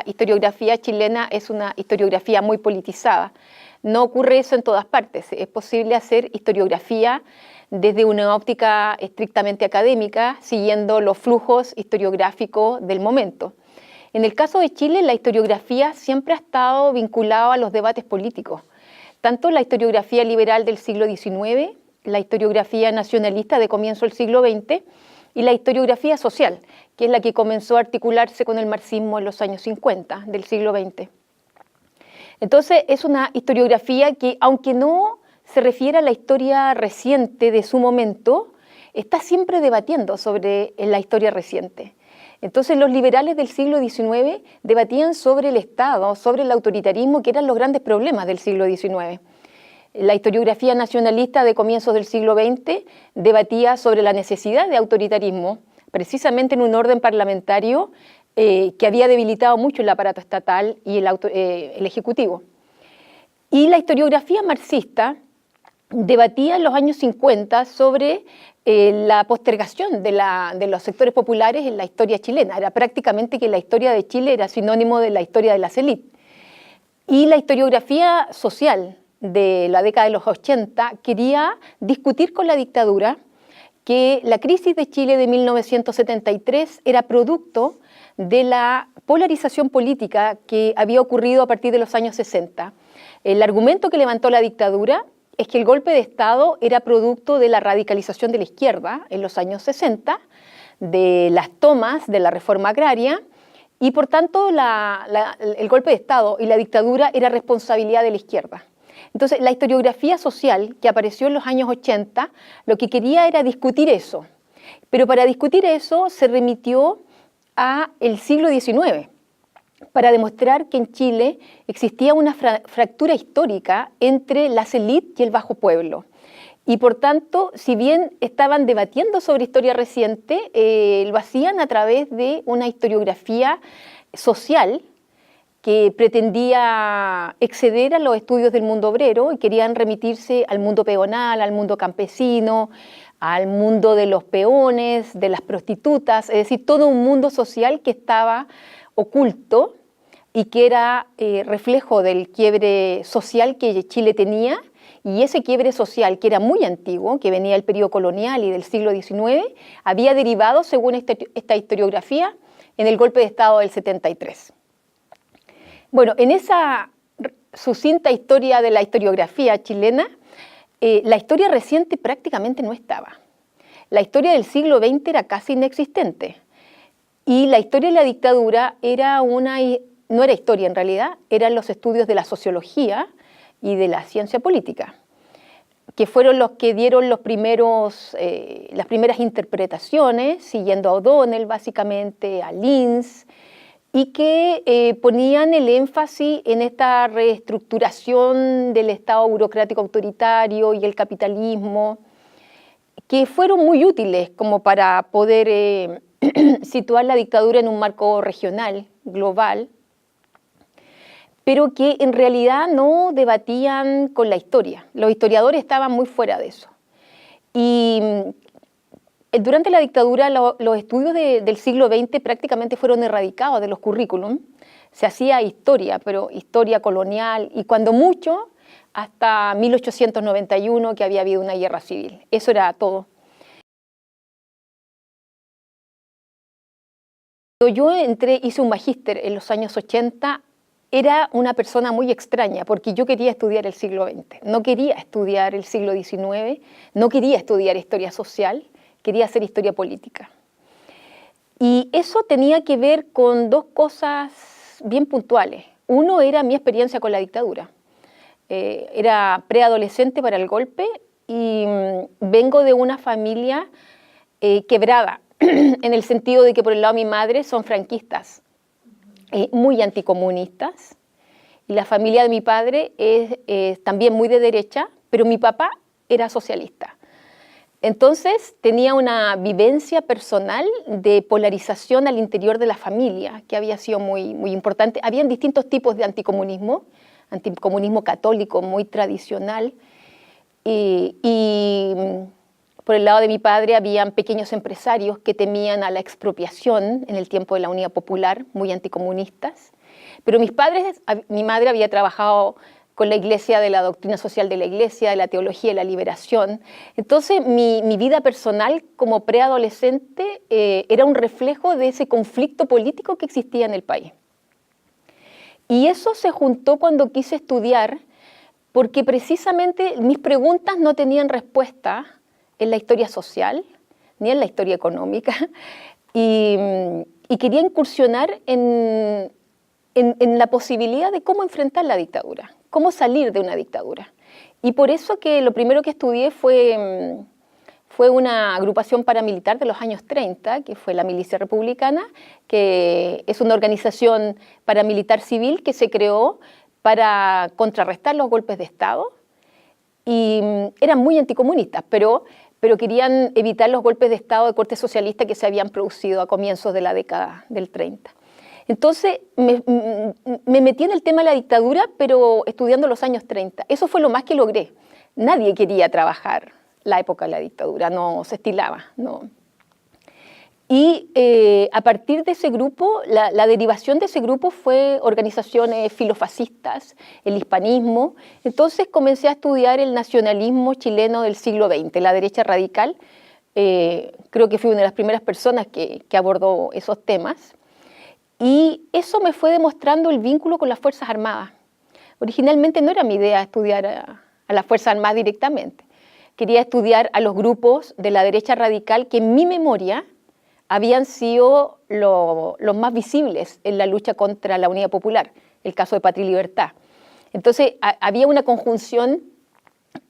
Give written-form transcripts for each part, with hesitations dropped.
historiografía chilena es una historiografía muy politizada. No ocurre eso en todas partes. Es posible hacer historiografía desde una óptica estrictamente académica, siguiendo los flujos historiográficos del momento. En el caso de Chile, la historiografía siempre ha estado vinculada a los debates políticos, tanto la historiografía liberal del siglo XIX, la historiografía nacionalista de comienzo del siglo XX y la historiografía social, que es la que comenzó a articularse con el marxismo en los años 50 del siglo XX. Entonces, es una historiografía que, aunque no se refiere a la historia reciente de su momento, está siempre debatiendo sobre la historia reciente. Entonces, los liberales del siglo XIX debatían sobre el Estado, sobre el autoritarismo, que eran los grandes problemas del siglo XIX. La historiografía nacionalista de comienzos del siglo XX debatía sobre la necesidad de autoritarismo, precisamente en un orden parlamentario que había debilitado mucho el aparato estatal y el ejecutivo. Y la historiografía marxista debatía en los años 50 sobre la postergación de los sectores populares en la historia chilena. Era prácticamente que la historia de Chile era sinónimo de la historia de las élites. Y la historiografía social de la década de los 80 quería discutir con la dictadura que la crisis de Chile de 1973 era producto de la polarización política que había ocurrido a partir de los años 60. El argumento que levantó la dictadura es que el golpe de Estado era producto de la radicalización de la izquierda en los años 60, de las tomas de la reforma agraria, y por tanto el golpe de Estado y la dictadura era responsabilidad de la izquierda. Entonces, la historiografía social que apareció en los años 80, lo que quería era discutir eso. Pero para discutir eso se remitió a el siglo XIX, para demostrar que en Chile existía una fractura histórica entre las élites y el bajo pueblo. Y por tanto, si bien estaban debatiendo sobre historia reciente, lo hacían a través de una historiografía social que pretendía exceder a los estudios del mundo obrero y querían remitirse al mundo peonal, al mundo campesino, al mundo de los peones, de las prostitutas, es decir, todo un mundo social que estaba oculto y que era reflejo del quiebre social que Chile tenía, y ese quiebre social, que era muy antiguo, que venía del periodo colonial y del siglo XIX, había derivado, según esta historiografía, en el golpe de Estado del 73. Bueno, en esa sucinta historia de la historiografía chilena, la historia reciente prácticamente no estaba. La historia del siglo XX era casi inexistente. Y la historia de la dictadura no era historia en realidad, eran los estudios de la sociología y de la ciencia política, que fueron los que dieron las primeras interpretaciones, siguiendo a O'Donnell básicamente, a Linz, y que ponían el énfasis en esta reestructuración del Estado burocrático autoritario y el capitalismo, que fueron muy útiles como para poder situar la dictadura en un marco regional, global, pero que en realidad no debatían con la historia. Los historiadores estaban muy fuera de eso. Y durante la dictadura los estudios del siglo XX prácticamente fueron erradicados de los currículum. Se hacía historia, pero historia colonial, y cuando mucho, hasta 1891, que había habido una guerra civil. Eso era todo. Cuando yo hice un magíster en los años 80, era una persona muy extraña, porque yo quería estudiar el siglo XX. No quería estudiar el siglo XIX, no quería estudiar historia social, quería hacer historia política. Y eso tenía que ver con dos cosas bien puntuales. Uno era mi experiencia con la dictadura. Era preadolescente para el golpe y vengo de una familia quebrada, en el sentido de que por el lado de mi madre son franquistas, muy anticomunistas, y la familia de mi padre es también muy de derecha, pero mi papá era socialista. Entonces tenía una vivencia personal de polarización al interior de la familia, que había sido muy, muy importante. Habían distintos tipos de anticomunismo católico muy tradicional, y por el lado de mi padre habían pequeños empresarios que temían a la expropiación en el tiempo de la Unidad Popular, muy anticomunistas, Pero mi madre había trabajado con la Iglesia, de la doctrina social de la Iglesia, de la teología de la liberación. Entonces, mi vida personal como preadolescente era un reflejo de ese conflicto político que existía en el país. Y eso se juntó cuando quise estudiar, porque precisamente mis preguntas no tenían respuesta en la historia social, ni en la historia económica, y quería incursionar en la posibilidad de cómo enfrentar la dictadura, cómo salir de una dictadura. Y por eso que lo primero que estudié fue una agrupación paramilitar de los años 30, que fue la Milicia Republicana, que es una organización paramilitar civil que se creó para contrarrestar los golpes de Estado. Y eran muy anticomunistas, pero querían evitar los golpes de Estado de corte socialista que se habían producido a comienzos de la década del 30. Entonces me metí en el tema de la dictadura, pero estudiando los años 30. Eso fue lo más que logré. Nadie quería trabajar la época de la dictadura, no se estilaba, no. Y a partir de ese grupo, la derivación de ese grupo fue organizaciones filofascistas, el hispanismo. Entonces comencé a estudiar el nacionalismo chileno del siglo XX, la derecha radical. Creo que fui una de las primeras personas que abordó esos temas. Y eso me fue demostrando el vínculo con las Fuerzas Armadas. Originalmente no era mi idea estudiar a las Fuerzas Armadas directamente. Quería estudiar a los grupos de la derecha radical que en mi memoria habían sido los más visibles en la lucha contra la Unidad Popular, el caso de Patria y Libertad. Entonces había una conjunción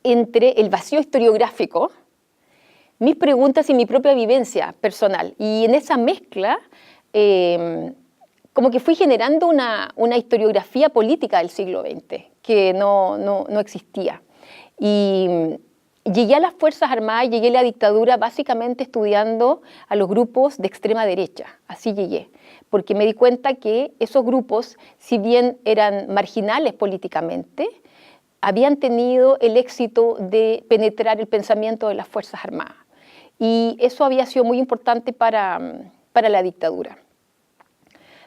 entre el vacío historiográfico, mis preguntas y mi propia vivencia personal. Y en esa mezcla como que fui generando una historiografía política del siglo XX que no existía. Y llegué a las Fuerzas Armadas, llegué a la dictadura básicamente estudiando a los grupos de extrema derecha, así llegué, porque me di cuenta que esos grupos, si bien eran marginales políticamente, habían tenido el éxito de penetrar el pensamiento de las Fuerzas Armadas. Y eso había sido muy importante para la dictadura.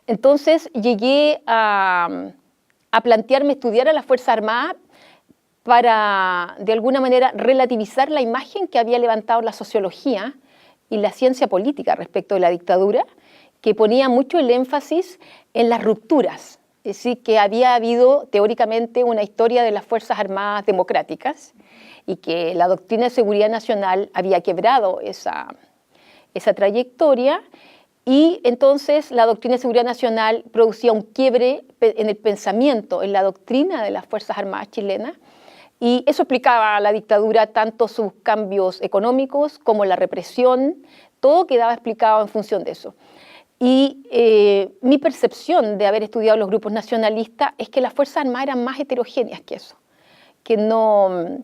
Entonces llegué a plantearme estudiar a las Fuerzas Armadas para, de alguna manera, relativizar la imagen que había levantado la sociología y la ciencia política respecto de la dictadura, que ponía mucho el énfasis en las rupturas. Es decir, que había habido teóricamente una historia de las Fuerzas Armadas democráticas y que la doctrina de seguridad nacional había quebrado esa trayectoria. Y entonces la doctrina de seguridad nacional producía un quiebre en el pensamiento, en la doctrina de las Fuerzas Armadas chilenas, y eso explicaba la dictadura, tanto sus cambios económicos como la represión, todo quedaba explicado en función de eso. Y mi percepción de haber estudiado los grupos nacionalistas es que las Fuerzas Armadas eran más heterogéneas que eso, que no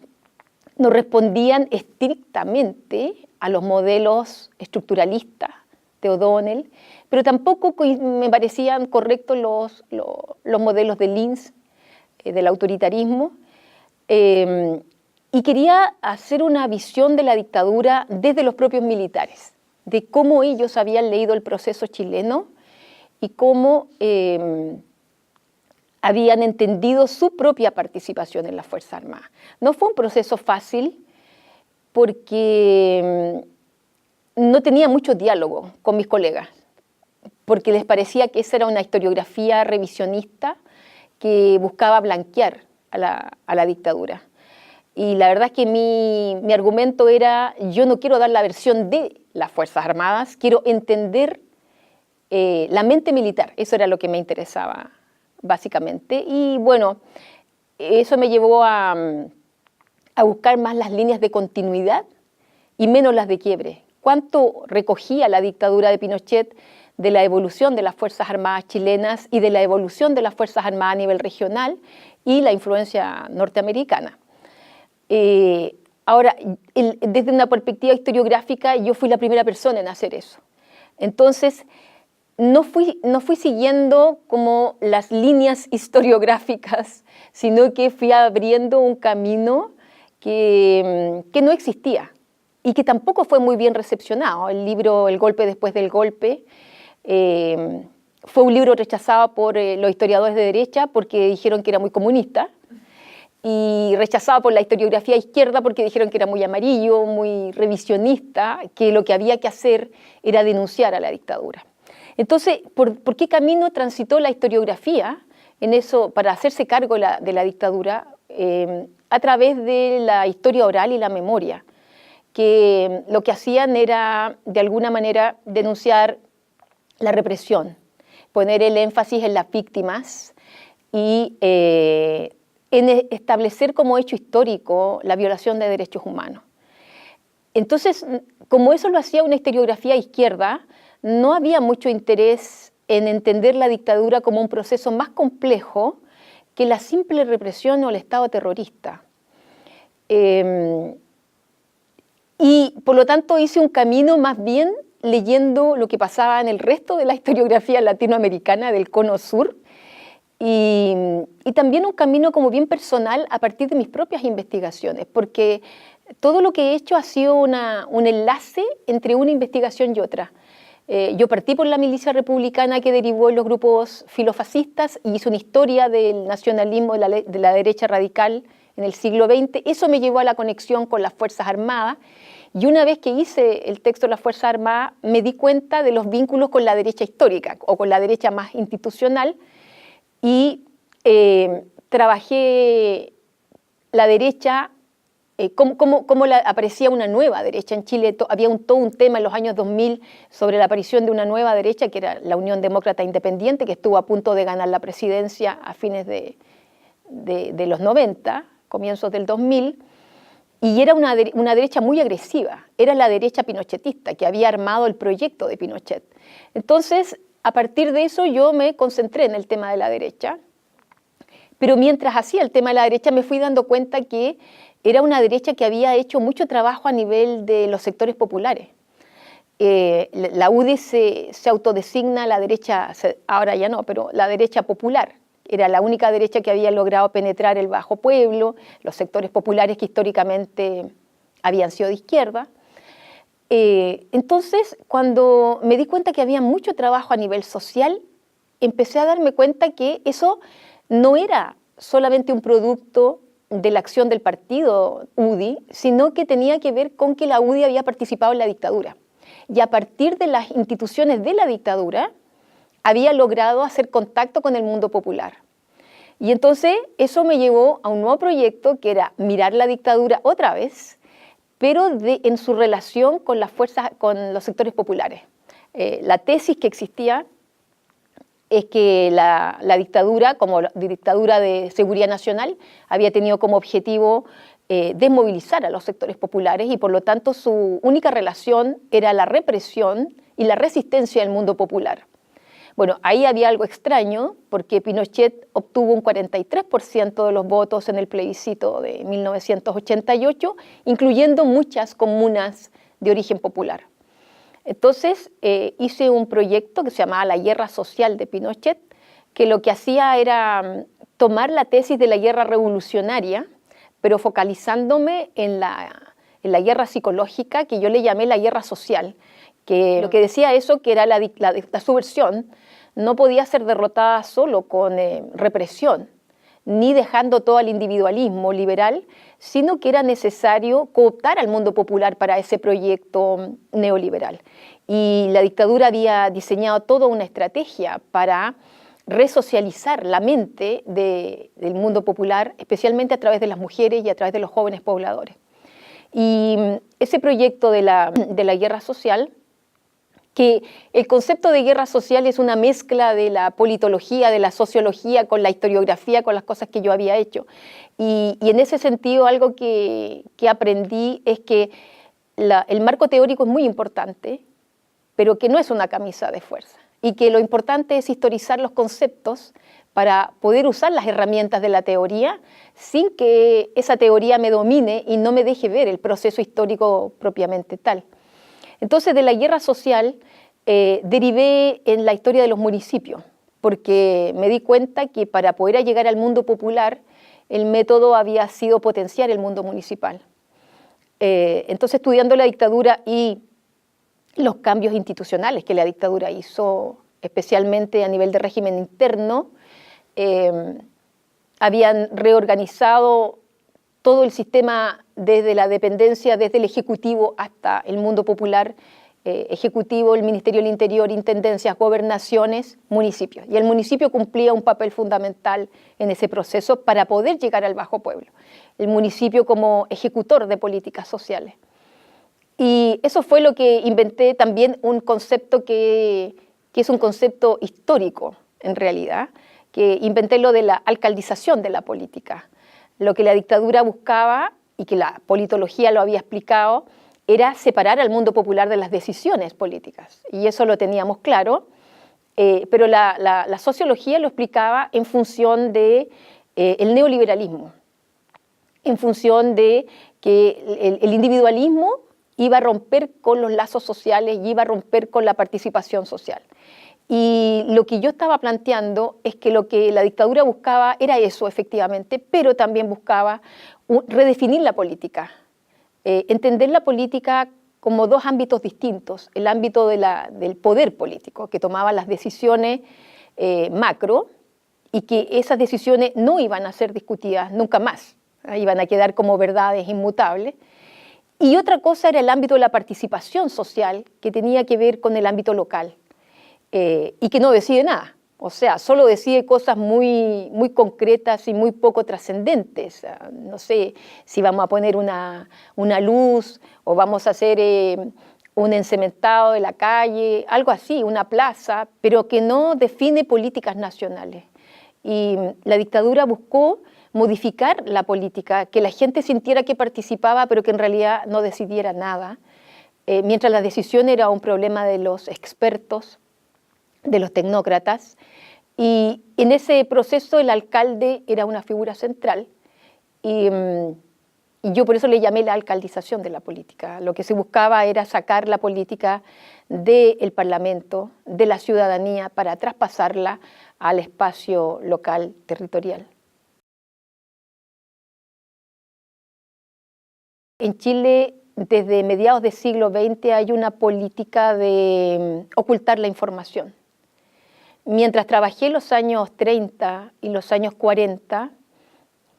respondían estrictamente a los modelos estructuralistas de O'Donnell, pero tampoco me parecían correctos los modelos de Linz, del autoritarismo, y quería hacer una visión de la dictadura desde los propios militares, de cómo ellos habían leído el proceso chileno y cómo habían entendido su propia participación en las Fuerzas Armadas. No fue un proceso fácil porque no tenía mucho diálogo con mis colegas, porque les parecía que esa era una historiografía revisionista que buscaba blanquear a la dictadura. Y la verdad es que mi argumento era, yo no quiero dar la versión de las Fuerzas Armadas, quiero entender la mente militar. Eso era lo que me interesaba, básicamente. Y bueno, eso me llevó a buscar más las líneas de continuidad y menos las de quiebre. ¿Cuánto recogía la dictadura de Pinochet de la evolución de las Fuerzas Armadas chilenas y de la evolución de las Fuerzas Armadas a nivel regional y la influencia norteamericana? Ahora, desde una perspectiva historiográfica, yo fui la primera persona en hacer eso. Entonces, no fui siguiendo como las líneas historiográficas, sino que fui abriendo un camino que no existía y que tampoco fue muy bien recepcionado. El libro El golpe después del golpe fue un libro rechazado por los historiadores de derecha porque dijeron que era muy comunista, y rechazado por la historiografía izquierda porque dijeron que era muy amarillo, muy revisionista, que lo que había que hacer era denunciar a la dictadura. Entonces, ¿por qué camino transitó la historiografía en eso para hacerse cargo de la dictadura? A través de la historia oral y la memoria, que lo que hacían era, de alguna manera, denunciar la represión, poner el énfasis en las víctimas y en establecer como hecho histórico la violación de derechos humanos. Entonces, como eso lo hacía una historiografía izquierda, no había mucho interés en entender la dictadura como un proceso más complejo que la simple represión o el Estado terrorista. Y por lo tanto hice un camino más bien leyendo lo que pasaba en el resto de la historiografía latinoamericana del Cono Sur, y también un camino como bien personal a partir de mis propias investigaciones, porque todo lo que he hecho ha sido un enlace entre una investigación y otra. Yo partí por la milicia republicana que derivó en los grupos filofascistas y hice una historia del nacionalismo de la derecha radical en el siglo XX. Eso me llevó a la conexión con las Fuerzas Armadas, y una vez que hice el texto de las Fuerzas Armadas me di cuenta de los vínculos con la derecha histórica o con la derecha más institucional, y trabajé la derecha, cómo aparecía una nueva derecha. En Chile había todo un tema en los años 2000 sobre la aparición de una nueva derecha, que era la Unión Demócrata Independiente, que estuvo a punto de ganar la presidencia a fines de los 90, comienzos del 2000, y era una derecha muy agresiva. Era la derecha pinochetista, que había armado el proyecto de Pinochet. Entonces, a partir de eso yo me concentré en el tema de la derecha, pero mientras hacía el tema de la derecha me fui dando cuenta que era una derecha que había hecho mucho trabajo a nivel de los sectores populares. La UDI se autodesigna la derecha, ahora ya no, pero la derecha popular. Era la única derecha que había logrado penetrar el bajo pueblo, los sectores populares que históricamente habían sido de izquierda. Entonces, cuando me di cuenta que había mucho trabajo a nivel social, empecé a darme cuenta que eso no era solamente un producto de la acción del partido UDI, sino que tenía que ver con que la UDI había participado en la dictadura. Y a partir de las instituciones de la dictadura, había logrado hacer contacto con el mundo popular. Y entonces eso me llevó a un nuevo proyecto que era mirar la dictadura otra vez, pero en su relación con las fuerzas, con los sectores populares. La tesis que existía es que la dictadura, como dictadura de seguridad nacional, había tenido como objetivo desmovilizar a los sectores populares, y por lo tanto su única relación era la represión y la resistencia del mundo popular. Bueno, ahí había algo extraño, porque Pinochet obtuvo un 43% de los votos en el plebiscito de 1988, incluyendo muchas comunas de origen popular. Entonces hice un proyecto que se llamaba La Guerra Social de Pinochet, que lo que hacía era tomar la tesis de la guerra revolucionaria, pero focalizándome en la guerra psicológica, que yo le llamé la guerra social, que lo que decía eso, que era la subversión, no podía ser derrotada solo con represión, ni dejando todo al individualismo liberal, sino que era necesario cooptar al mundo popular para ese proyecto neoliberal. Y la dictadura había diseñado toda una estrategia para resocializar la mente del mundo popular, especialmente a través de las mujeres y a través de los jóvenes pobladores. Y ese proyecto de la guerra social, que el concepto de guerra social es una mezcla de la politología, de la sociología, con la historiografía, con las cosas que yo había hecho. Y en ese sentido, algo que aprendí es que el marco teórico es muy importante, pero que no es una camisa de fuerza, y que lo importante es historizar los conceptos para poder usar las herramientas de la teoría sin que esa teoría me domine y no me deje ver el proceso histórico propiamente tal. Entonces, de la guerra social derivé en la historia de los municipios, porque me di cuenta que para poder llegar al mundo popular, el método había sido potenciar el mundo municipal. Entonces, estudiando la dictadura y los cambios institucionales que la dictadura hizo especialmente a nivel de régimen interno, habían reorganizado todo el sistema desde la dependencia, desde el Ejecutivo hasta el mundo popular, Ejecutivo, el Ministerio del Interior, intendencias, gobernaciones, municipios. Y el municipio cumplía un papel fundamental en ese proceso para poder llegar al bajo pueblo. El municipio como ejecutor de políticas sociales. Y eso fue lo que inventé también, un concepto que es un concepto histórico en realidad, que inventé lo de la alcaldización de la política. Lo que la dictadura buscaba, y que la politología lo había explicado, era separar al mundo popular de las decisiones políticas. Y eso lo teníamos claro, pero la sociología lo explicaba en función de el neoliberalismo, en función de que el individualismo iba a romper con los lazos sociales y iba a romper con la participación social. Y lo que yo estaba planteando es que lo que la dictadura buscaba era eso, efectivamente, pero también buscaba redefinir la política, entender la política como dos ámbitos distintos: el ámbito del poder político, que tomaba las decisiones macro, y que esas decisiones no iban a ser discutidas nunca más, iban a quedar como verdades inmutables. Y otra cosa era el ámbito de la participación social, que tenía que ver con el ámbito local, y que no decide nada. O sea, solo decide cosas muy, muy concretas y muy poco trascendentes. No sé si vamos a poner una luz o vamos a hacer un encementado de la calle, algo así, una plaza, pero que no define políticas nacionales. Y la dictadura buscó modificar la política, que la gente sintiera que participaba, pero que en realidad no decidiera nada, mientras la decisión era un problema de los expertos, de los tecnócratas. Y en ese proceso el alcalde era una figura central, y yo por eso le llamé la alcaldización de la política. Lo que se buscaba era sacar la política del Parlamento, de la ciudadanía, para traspasarla al espacio local, territorial. En Chile, desde mediados del siglo XX, hay una política de ocultar la información. Mientras trabajé en los años 30 y los años 40,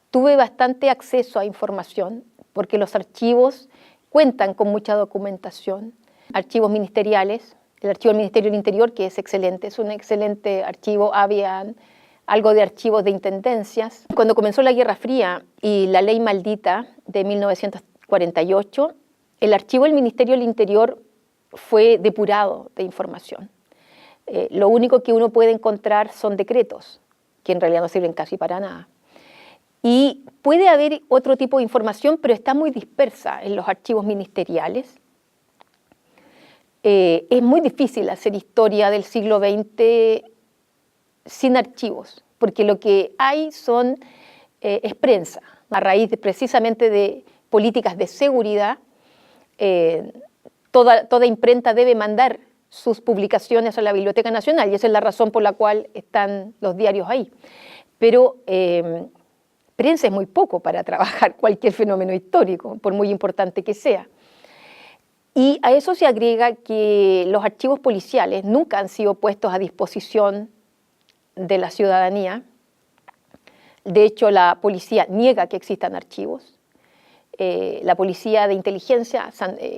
tuve bastante acceso a información, porque los archivos cuentan con mucha documentación. Archivos ministeriales, el archivo del Ministerio del Interior, que es excelente, es un excelente archivo. Había algo de archivos de intendencias. Cuando comenzó la Guerra Fría y la ley maldita de 1948, el archivo del Ministerio del Interior fue depurado de información. Lo único que uno puede encontrar son decretos, que en realidad no sirven casi para nada. Y puede haber otro tipo de información, pero está muy dispersa en los archivos ministeriales. Es muy difícil hacer historia del siglo XX sin archivos, porque lo que hay es prensa, a raíz precisamente de políticas de seguridad. Toda imprenta debe mandar sus publicaciones a la Biblioteca Nacional, y esa es la razón por la cual están los diarios ahí. Pero prensa es muy poco para trabajar cualquier fenómeno histórico, por muy importante que sea. Y a eso se agrega que los archivos policiales nunca han sido puestos a disposición de la ciudadanía. De hecho, la policía niega que existan archivos. La policía de inteligencia,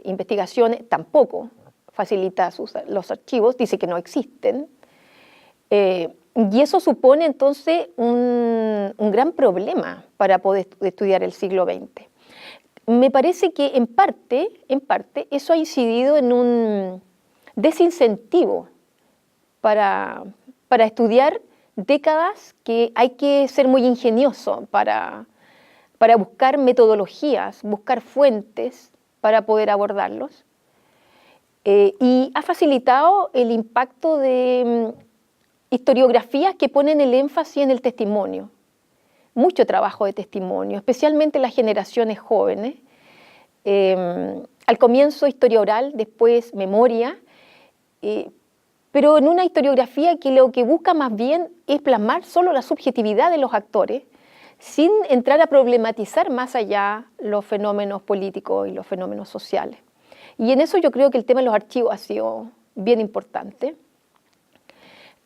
investigaciones, tampoco facilita los archivos, dice que no existen. Y eso supone entonces un gran problema para poder estudiar el siglo XX. Me parece que en parte eso ha incidido en un desincentivo para estudiar décadas que hay que ser muy ingenioso para buscar metodologías, buscar fuentes para poder abordarlos. Y ha facilitado el impacto de historiografías que ponen el énfasis en el testimonio. Mucho trabajo de testimonio, especialmente las generaciones jóvenes. Al comienzo historia oral, después memoria, pero en una historiografía que lo que busca más bien es plasmar solo la subjetividad de los actores, sin entrar a problematizar más allá los fenómenos políticos y los fenómenos sociales. Y en eso yo creo que el tema de los archivos ha sido bien importante.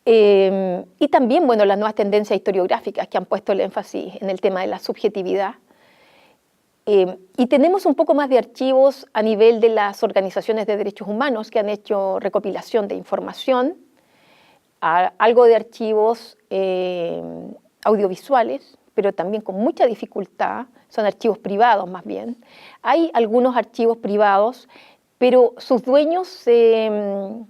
Y también, bueno, las nuevas tendencias historiográficas que han puesto el énfasis en el tema de la subjetividad. Y tenemos un poco más de archivos a nivel de las organizaciones de derechos humanos que han hecho recopilación de información, algo de archivos audiovisuales, pero también con mucha dificultad, son archivos privados más bien. Hay algunos archivos privados, pero sus dueños, ellos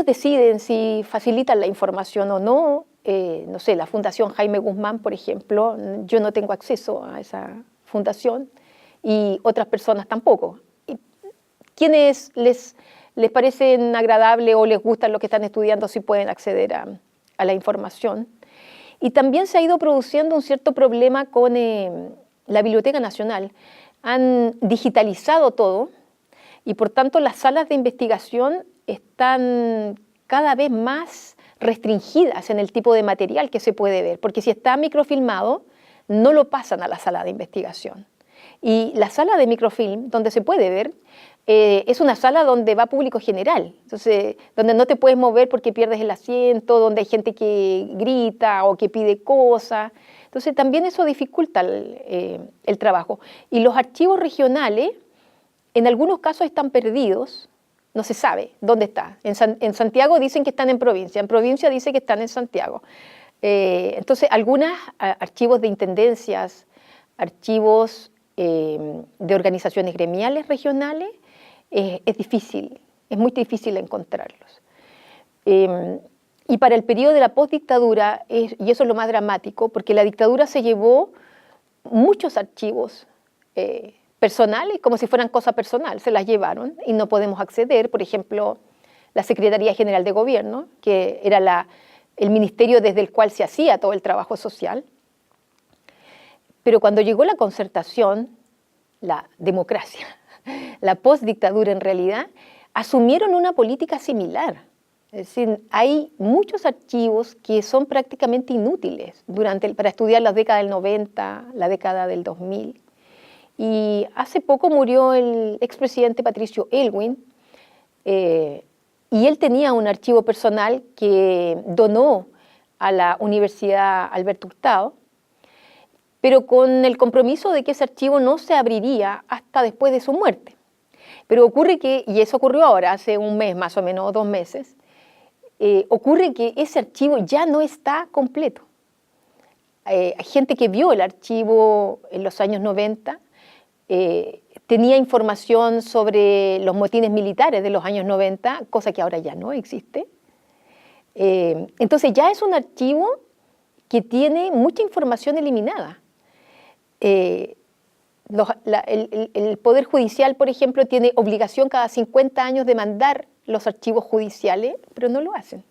deciden si facilitan la información o no. No sé, la Fundación Jaime Guzmán, por ejemplo, yo no tengo acceso a esa fundación y otras personas tampoco. Quienes les parecen agradable o les gusta lo que están estudiando, sí pueden acceder a la información. Y también se ha ido produciendo un cierto problema con la Biblioteca Nacional. Han digitalizado todo y por tanto las salas de investigación están cada vez más restringidas en el tipo de material que se puede ver, porque si está microfilmado, no lo pasan a la sala de investigación. Y la sala de microfilm, donde se puede ver, es una sala donde va público general, entonces, donde no te puedes mover porque pierdes el asiento, donde hay gente que grita o que pide cosas. Entonces, también eso dificulta el trabajo. Y los archivos regionales, en algunos casos están perdidos, no se sabe dónde está. En Santiago dicen que están en provincia dice que están en Santiago. Entonces, algunos archivos de intendencias, archivos de organizaciones gremiales regionales, es difícil, es muy difícil encontrarlos. Y para el periodo de la postdictadura, y eso es lo más dramático, porque la dictadura se llevó muchos archivos personales, como si fueran cosa personal, se las llevaron y no podemos acceder. Por ejemplo, la Secretaría General de Gobierno, que era el ministerio desde el cual se hacía todo el trabajo social. Pero cuando llegó la concertación, la democracia, la postdictadura en realidad, asumieron una política similar. Es decir, hay muchos archivos que son prácticamente inútiles para estudiar las décadas del 90, la década del 2000. Y hace poco murió el expresidente Patricio Aylwin, y él tenía un archivo personal que donó a la Universidad Alberto Hurtado, pero con el compromiso de que ese archivo no se abriría hasta después de su muerte. Pero ocurre que, y eso ocurrió ahora, hace un mes más o menos, 2 meses, ocurre que ese archivo ya no está completo. Hay gente que vio el archivo en los años 90, tenía información sobre los motines militares de los años 90, cosa que ahora ya no existe. Entonces ya es un archivo que tiene mucha información eliminada. El Poder Judicial, por ejemplo, tiene obligación cada 50 años de mandar los archivos judiciales, pero no lo hacen.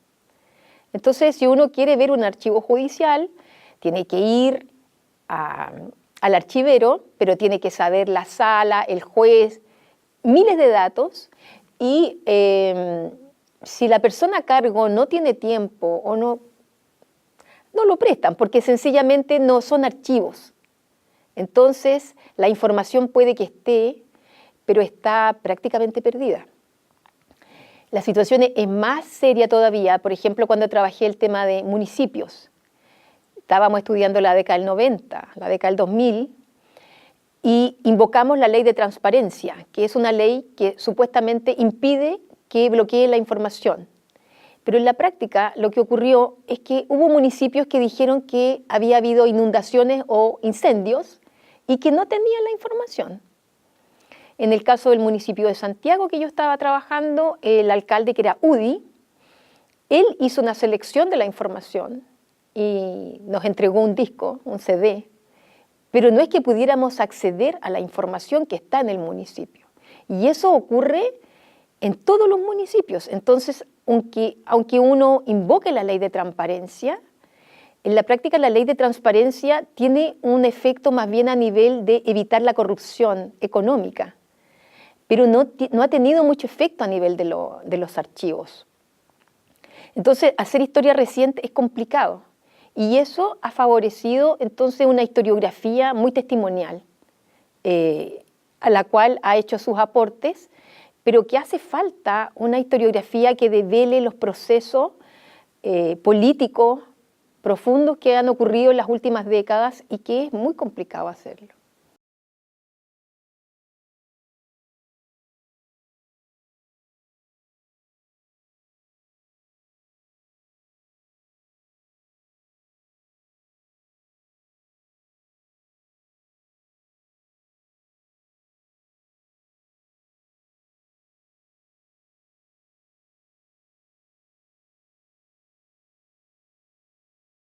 Entonces, si uno quiere ver un archivo judicial, tiene que ir al archivero, pero tiene que saber la sala, el juez, miles de datos, y si la persona a cargo no tiene tiempo o no lo prestan, porque sencillamente no son archivos. Entonces, la información puede que esté, pero está prácticamente perdida. La situación es más seria todavía, por ejemplo, cuando trabajé el tema de municipios. Estábamos estudiando la década del 90, la década del 2000, y invocamos la ley de transparencia, que es una ley que supuestamente impide que bloquee la información. Pero en la práctica lo que ocurrió es que hubo municipios que dijeron que había habido inundaciones o incendios y que no tenían la información. En el caso del municipio de Santiago que yo estaba trabajando, el alcalde, que era UDI, él hizo una selección de la información y nos entregó un disco, un CD, pero no es que pudiéramos acceder a la información que está en el municipio. Y eso ocurre en todos los municipios. Entonces, aunque uno invoque la ley de transparencia, en la práctica la ley de transparencia tiene un efecto más bien a nivel de evitar la corrupción económica, pero no ha tenido mucho efecto a nivel de los archivos. Entonces, hacer historia reciente es complicado, y eso ha favorecido entonces una historiografía muy testimonial, a la cual ha hecho sus aportes, pero que hace falta una historiografía que devele los procesos políticos profundos que han ocurrido en las últimas décadas y que es muy complicado hacerlo.